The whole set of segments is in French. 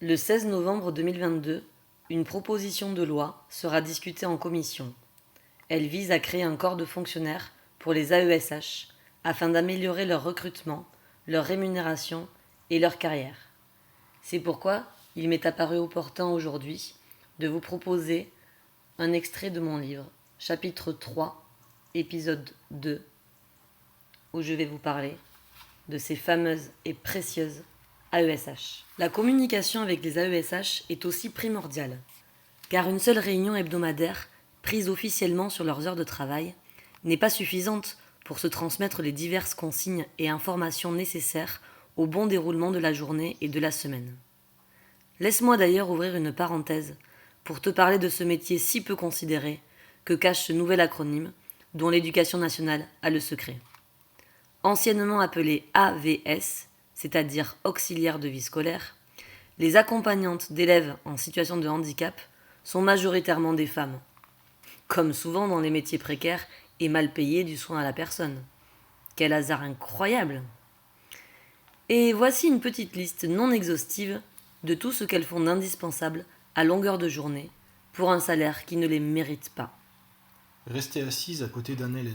Le 16 novembre 2022, une proposition de loi sera discutée en commission. Elle vise à créer un corps de fonctionnaires pour les AESH afin d'améliorer leur recrutement, leur rémunération et leur carrière. C'est pourquoi il m'est apparu opportun aujourd'hui de vous proposer un extrait de mon livre, chapitre 3, épisode 2, où je vais vous parler de ces fameuses et précieuses AESH. La communication avec les AESH est aussi primordiale, car une seule réunion hebdomadaire, prise officiellement sur leurs heures de travail, n'est pas suffisante pour se transmettre les diverses consignes et informations nécessaires au bon déroulement de la journée et de la semaine. Laisse-moi d'ailleurs ouvrir une parenthèse pour te parler de ce métier si peu considéré que cache ce nouvel acronyme dont l'Éducation nationale a le secret. Anciennement appelé AVS, c'est-à-dire auxiliaires de vie scolaire, les accompagnantes d'élèves en situation de handicap sont majoritairement des femmes, comme souvent dans les métiers précaires et mal payés du soin à la personne. Quel hasard incroyable! Et voici une petite liste non exhaustive de tout ce qu'elles font d'indispensable à longueur de journée pour un salaire qui ne les mérite pas. Rester assise à côté d'un élève,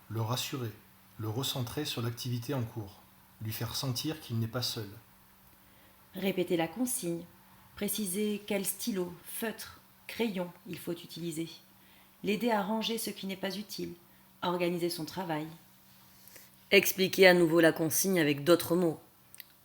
le rassurer, le recentrer sur l'activité en cours, lui faire sentir qu'il n'est pas seul. Répéter la consigne, préciser quel stylo, feutre, crayon il faut utiliser, l'aider à ranger ce qui n'est pas utile, organiser son travail. Expliquer à nouveau la consigne avec d'autres mots.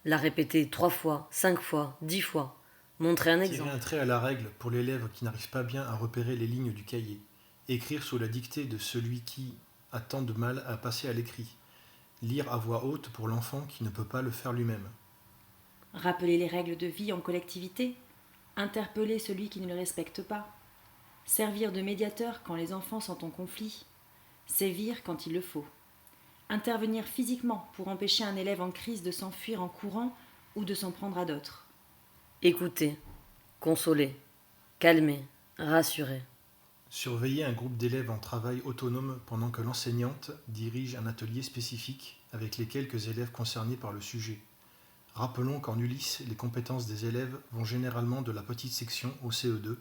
La répéter 3 fois, 5 fois, 10 fois. Montrer un exemple. Tirer un trait à la règle pour l'élève qui n'arrive pas bien à repérer les lignes du cahier. Écrire sous la dictée de celui qui a tant de mal à passer à l'écrit. Lire à voix haute pour l'enfant qui ne peut pas le faire lui-même. Rappeler les règles de vie en collectivité, interpeller celui qui ne le respecte pas, servir de médiateur quand les enfants sont en conflit, sévir quand il le faut, intervenir physiquement pour empêcher un élève en crise de s'enfuir en courant ou de s'en prendre à d'autres. Écouter, consoler, calmer, rassurer. Surveiller un groupe d'élèves en travail autonome pendant que l'enseignante dirige un atelier spécifique avec les quelques élèves concernés par le sujet. Rappelons qu'en Ulysse, les compétences des élèves vont généralement de la petite section au CE2,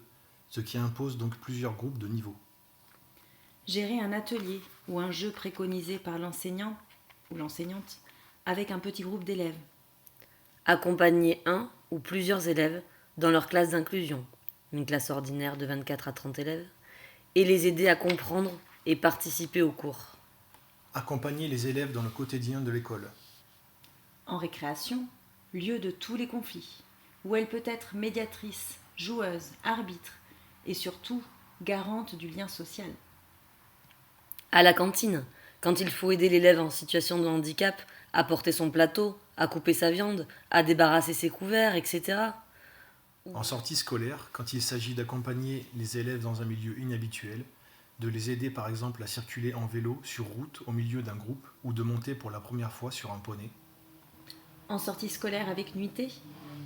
ce qui impose donc plusieurs groupes de niveau. Gérer un atelier ou un jeu préconisé par l'enseignant ou l'enseignante avec un petit groupe d'élèves. Accompagner un ou plusieurs élèves dans leur classe d'inclusion, une classe ordinaire de 24 à 30 élèves, et les aider à comprendre et participer aux cours. Accompagner les élèves dans le quotidien de l'école. En récréation, lieu de tous les conflits, où elle peut être médiatrice, joueuse, arbitre et surtout garante du lien social. À la cantine, quand il faut aider l'élève en situation de handicap à porter son plateau, à couper sa viande, à débarrasser ses couverts, etc. En sortie scolaire, quand il s'agit d'accompagner les élèves dans un milieu inhabituel, de les aider par exemple à circuler en vélo sur route au milieu d'un groupe ou de monter pour la première fois sur un poney. En sortie scolaire avec nuitée,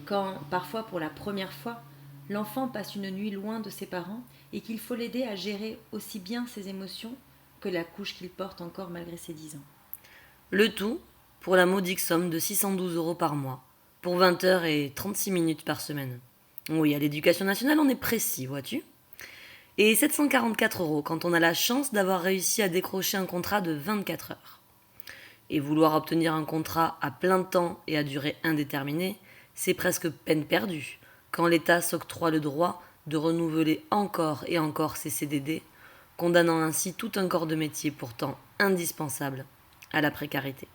quand, parfois pour la première fois, l'enfant passe une nuit loin de ses parents et qu'il faut l'aider à gérer aussi bien ses émotions que la couche qu'il porte encore malgré ses 10 ans. Le tout pour la modique somme de 612 € par mois, pour 20 heures et 36 minutes par semaine. Oui, à l'Éducation nationale, on est précis, vois-tu. Et 744 € quand on a la chance d'avoir réussi à décrocher un contrat de 24 heures. Et vouloir obtenir un contrat à plein temps et à durée indéterminée, c'est presque peine perdue, quand l'État s'octroie le droit de renouveler encore et encore ses CDD, condamnant ainsi tout un corps de métier pourtant indispensable à la précarité.